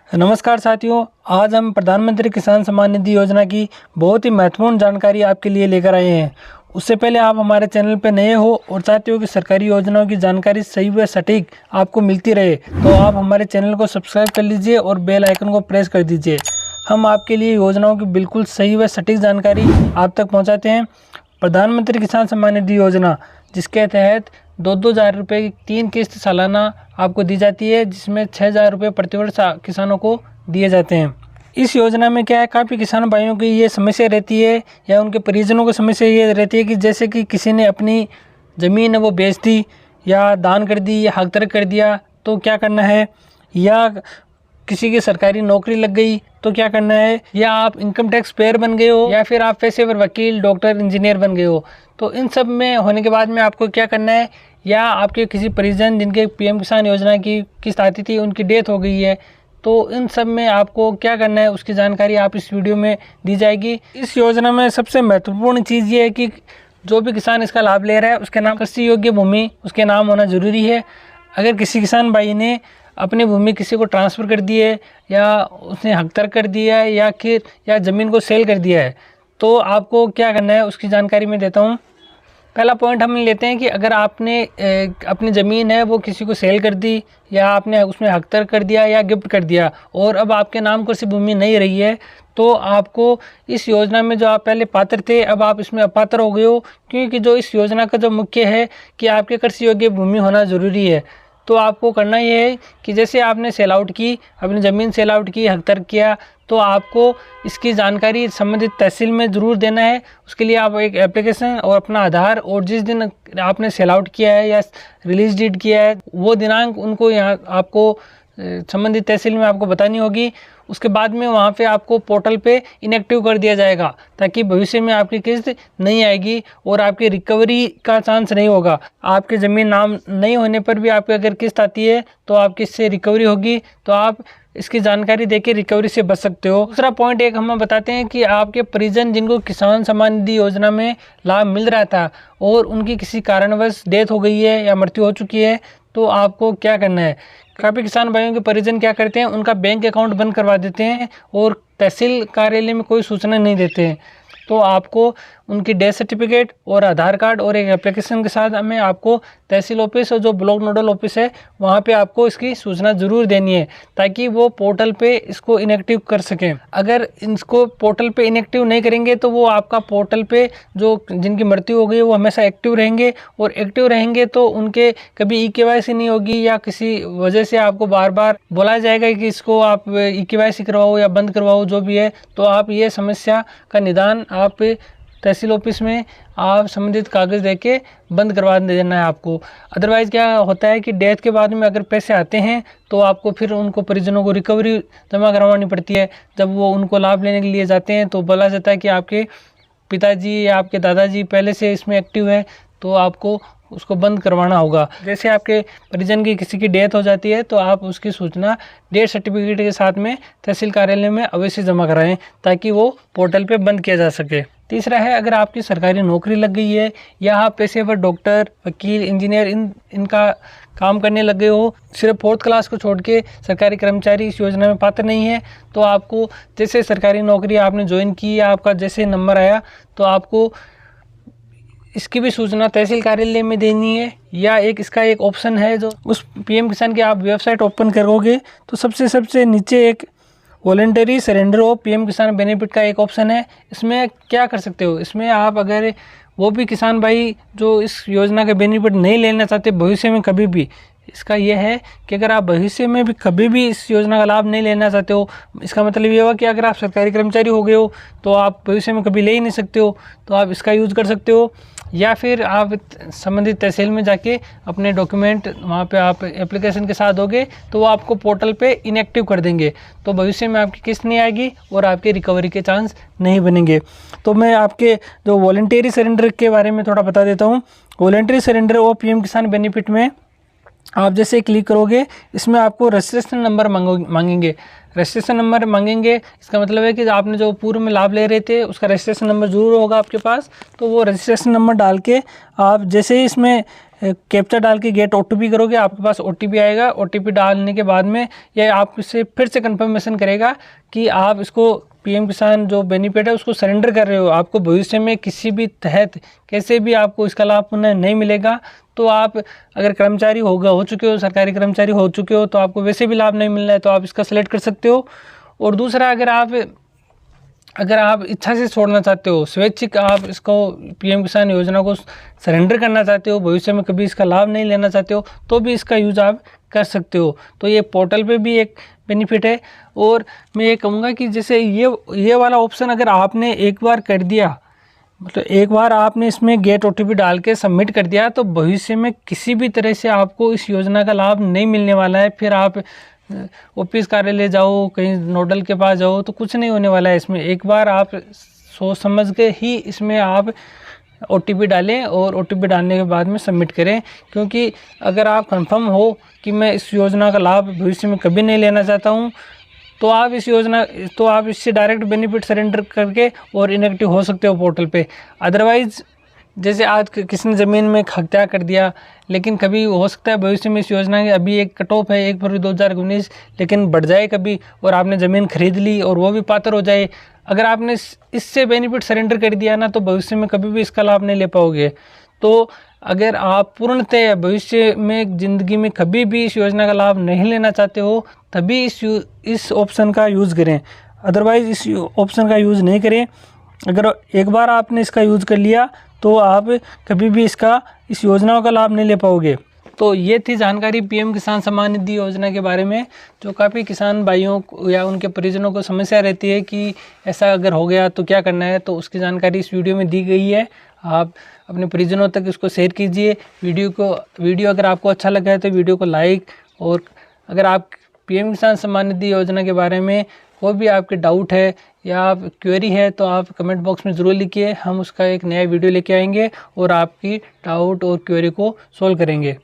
नमस्कार साथियों, आज हम प्रधानमंत्री किसान सम्मान निधि योजना की बहुत ही महत्वपूर्ण जानकारी आपके लिए लेकर आए हैं। उससे पहले आप हमारे चैनल पर नए हो और चाहते हो कि सरकारी योजनाओं की जानकारी सही व सटीक आपको मिलती रहे, तो आप हमारे चैनल को सब्सक्राइब कर लीजिए और बेल आइकन को प्रेस कर दीजिए। हम आपके लिए योजनाओं की बिल्कुल सही व सटीक जानकारी आप तक पहुँचाते हैं। प्रधानमंत्री किसान सम्मान निधि योजना, जिसके तहत 2,000 रुपये की 3 किस्त सालाना आपको दी जाती है, जिसमें 6,000 रुपये प्रतिवर्ष किसानों को दिए जाते हैं। इस योजना में क्या है, काफ़ी किसान भाइयों की ये समस्या रहती है या उनके परिजनों की समस्या ये रहती है कि जैसे कि किसी ने अपनी ज़मीन है वो बेच दी या दान कर दी या हक तर्क कर दिया, तो क्या करना है, या किसी की सरकारी नौकरी लग गई तो क्या करना है, या आप इनकम टैक्स पेयर बन गए हो, या फिर आप पेशेवर वकील, डॉक्टर, इंजीनियर बन गए हो, तो इन सब में होने के बाद में आपको क्या करना है, या आपके किसी परिजन जिनके पीएम किसान योजना की किस्त आती थी उनकी डेथ हो गई है, तो इन सब में आपको क्या करना है उसकी जानकारी आप इस वीडियो में दी जाएगी। इस योजना में सबसे महत्वपूर्ण चीज़ ये है कि जो भी किसान इसका लाभ ले रहा है उसके नाम कृषि योग्य भूमि उसके नाम होना ज़रूरी है। अगर किसी किसान भाई ने अपनी भूमि किसी को ट्रांसफ़र कर दी है या उसने हक तर्क कर दिया है या ज़मीन को सेल कर दिया है, तो आपको क्या करना है उसकी जानकारी मैं देता हूँ। पहला पॉइंट हम लेते हैं कि अगर आपने अपनी ज़मीन है वो किसी को सेल कर दी या आपने उसमें हक तर्क कर दिया या गिफ्ट कर दिया और अब आपके नाम कृषि भूमि नहीं रही है, तो आपको इस योजना में जो आप पहले पात्र थे अब आप इसमें अपात्र हो गए हो, क्योंकि जो इस योजना का जो मुख्य है कि आपके कृषि योग्य भूमि होना ज़रूरी है। तो आपको करना ये है कि जैसे आपने सेल आउट की, अपनी ज़मीन सेल आउट की, हक तर्क किया, तो आपको इसकी जानकारी संबंधित तहसील में ज़रूर देना है। उसके लिए आप एक एप्लीकेशन और अपना आधार और जिस दिन आपने सेल आउट किया है या रिलीज डीड किया है वो दिनांक उनको यहाँ आपको संबंधित तहसील में आपको बतानी होगी। उसके बाद में वहाँ पे आपको पोर्टल पे इनएक्टिव कर दिया जाएगा ताकि भविष्य में आपकी किस्त नहीं आएगी और आपकी रिकवरी का चांस नहीं होगा। आपकी ज़मीन नाम नहीं होने पर भी आपकी अगर किस्त आती है तो आपकी इससे रिकवरी होगी, तो आप इसकी जानकारी देके रिकवरी से बच सकते हो। दूसरा पॉइंट एक हम बताते हैं कि आपके परिजन जिनको किसान सम्मान निधि योजना में लाभ मिल रहा था और उनकी किसी कारणवश डेथ हो गई है या मृत्यु हो चुकी है, तो आपको क्या करना है। काफ़ी किसान भाइयों के परिजन क्या करते हैं, उनका बैंक अकाउंट बंद करवा देते हैं और तहसील कार्यालय में कोई सूचना नहीं देते हैं। तो आपको उनकी डेथ सर्टिफिकेट और आधार कार्ड और एक एप्लीकेशन के साथ हमें आपको तहसील ऑफिस और जो ब्लॉक नोडल ऑफिस है वहाँ पे आपको इसकी सूचना ज़रूर देनी है ताकि वो पोर्टल पे इसको इनएक्टिव कर सकें। अगर इसको पोर्टल पे इनएक्टिव नहीं करेंगे तो वो आपका पोर्टल पे जो जिनकी मृत्यु हो गई वो हमेशा एक्टिव रहेंगे, और एक्टिव रहेंगे तो उनके कभी ई-केवाईसी नहीं होगी या किसी वजह से आपको बार बार बोला जाएगा कि इसको आप ई-केवाईसी करवाओ या बंद करवाओ, जो भी है, तो आप ये समस्या का निदान आप तहसील ऑफिस में आप संबंधित कागज़ देके बंद करवा देना है आपको। अदरवाइज़ क्या होता है कि डेथ के बाद में अगर पैसे आते हैं तो आपको फिर उनको परिजनों को रिकवरी जमा करवानी पड़ती है। जब वो उनको लाभ लेने के लिए जाते हैं तो बोला जाता है कि आपके पिताजी या आपके दादाजी पहले से इसमें एक्टिव है तो आपको उसको बंद करवाना होगा। जैसे आपके परिजन की किसी की डेथ हो जाती है तो आप उसकी सूचना डेथ सर्टिफिकेट के साथ में तहसील कार्यालय में अवश्य जमा कराएं ताकि वो पोर्टल पे बंद किया जा सके। तीसरा है, अगर आपकी सरकारी नौकरी लग गई है या आप पेशेवर डॉक्टर, वकील, इंजीनियर इनका काम करने लग गए हो, सिर्फ 4th क्लास को छोड़ के सरकारी कर्मचारी इस योजना में पात्र नहीं है, तो आपको जैसे सरकारी नौकरी आपने ज्वाइन की या आपका जैसे नंबर आया तो आपको इसकी भी सूचना तहसील कार्यालय में देनी है। या इसका एक ऑप्शन है जो उस पीएम किसान की आप वेबसाइट ओपन करोगे तो सबसे नीचे एक वॉलंटरी सरेंडर ऑफ पीएम किसान बेनिफिट का एक ऑप्शन है। इसमें क्या कर सकते हो, इसमें आप अगर वो भी किसान भाई जो इस योजना का बेनिफिट नहीं लेना चाहते भविष्य में कभी भी, इसका यह है कि अगर आप भविष्य में भी कभी भी इस योजना का लाभ नहीं लेना चाहते हो, इसका मतलब ये हुआ कि अगर आप सरकारी कर्मचारी हो गए हो तो आप भविष्य में कभी ले ही नहीं सकते हो, तो आप इसका यूज़ कर सकते हो। या फिर आप संबंधित तहसील में जाके अपने डॉक्यूमेंट वहाँ पे आप एप्लीकेशन के साथ दोगे तो वो आपको पोर्टल पे इनएक्टिव कर देंगे, तो भविष्य में आपकी किस्त नहीं आएगी और आपके रिकवरी के चांस नहीं बनेंगे। तो मैं आपके जो वॉलंटरी सरेंडर के बारे में थोड़ा बता देता हूँ। वॉलंटरी सरेंडर और पीएम किसान बेनिफिट में आप जैसे क्लिक करोगे इसमें आपको रजिस्ट्रेशन नंबर मांगेंगे। रजिस्ट्रेशन नंबर मांगेंगे इसका मतलब है कि आपने जो पूर्व में लाभ ले रहे थे उसका रजिस्ट्रेशन नंबर ज़रूर होगा आपके पास, तो वो रजिस्ट्रेशन नंबर डाल के आप जैसे ही इसमें कैप्चा डाल के गेट OTP करोगे, आपके पास OTP आएगा। OTP डालने के बाद में ये आपसे फिर से कंफर्मेशन करेगा कि आप इसको PM किसान जो बेनिफिट है उसको सरेंडर कर रहे हो। आपको भविष्य में किसी भी तहत कैसे भी आपको इसका लाभ पुनः नहीं मिलेगा। तो आप अगर कर्मचारी हो चुके हो, सरकारी कर्मचारी हो चुके हो, तो आपको वैसे भी लाभ नहीं मिलना है, तो आप इसका सेलेक्ट कर सकते हो। और दूसरा, अगर आप इच्छा से छोड़ना चाहते हो, स्वैच्छिक आप इसको PM किसान योजना को सरेंडर करना चाहते हो, भविष्य में कभी इसका लाभ नहीं लेना चाहते हो, तो भी इसका यूज़ आप कर सकते हो। तो ये पोर्टल पे भी एक बेनिफिट है। और मैं ये कहूँगा कि जैसे ये वाला ऑप्शन अगर आपने एक बार कर दिया, मतलब एक बार आपने इसमें गेट OTP डाल के सबमिट कर दिया, तो भविष्य में किसी भी तरह से आपको इस योजना का लाभ नहीं मिलने वाला है। फिर आप ऑफिस कार्यालय जाओ, कहीं नोडल के पास जाओ, तो कुछ नहीं होने वाला है इसमें। एक बार आप सोच समझ के ही इसमें आप OTP डालें और OTP डालने के बाद में सबमिट करें। क्योंकि अगर आप कंफर्म हो कि मैं इस योजना का लाभ भविष्य में कभी नहीं लेना चाहता हूँ, तो आप इससे डायरेक्ट बेनिफिट सरेंडर करके और इनएक्टिव हो सकते हो पोर्टल पे। अदरवाइज़ जैसे आज किसी ने ज़मीन में हत्या कर दिया, लेकिन कभी हो सकता है भविष्य में इस योजना की अभी एक कट ऑफ है 1 फरवरी 2019, लेकिन बढ़ जाए कभी और आपने ज़मीन खरीद ली और वो भी पात्र हो जाए। अगर आपने इससे बेनिफिट सरेंडर कर दिया ना, तो भविष्य में कभी भी इसका लाभ नहीं ले पाओगे। तो अगर आप पूर्णतः भविष्य में ज़िंदगी में कभी भी इस योजना का लाभ नहीं लेना चाहते हो, तभी इस ऑप्शन का यूज़ करें। अदरवाइज़ इस ऑप्शन का यूज़ नहीं करें। अगर एक बार आपने इसका यूज़ कर लिया, तो आप कभी भी इस योजना का लाभ नहीं ले पाओगे। तो ये थी जानकारी PM किसान सम्मान निधि योजना के बारे में, जो काफ़ी किसान भाइयों को या उनके परिजनों को समस्या रहती है कि ऐसा अगर हो गया तो क्या करना है। तो उसकी जानकारी इस वीडियो में दी गई है। आप अपने परिजनों तक इसको शेयर कीजिए। वीडियो अगर आपको अच्छा लगा है तो वीडियो को लाइक, और अगर आप PM किसान सम्मान निधि योजना के बारे में कोई भी आपके डाउट है या आप क्वेरी है, तो आप कमेंट बॉक्स में ज़रूर लिखिए। हम उसका एक नया वीडियो लेके आएंगे और आपकी डाउट और क्वेरी को सॉल्व करेंगे।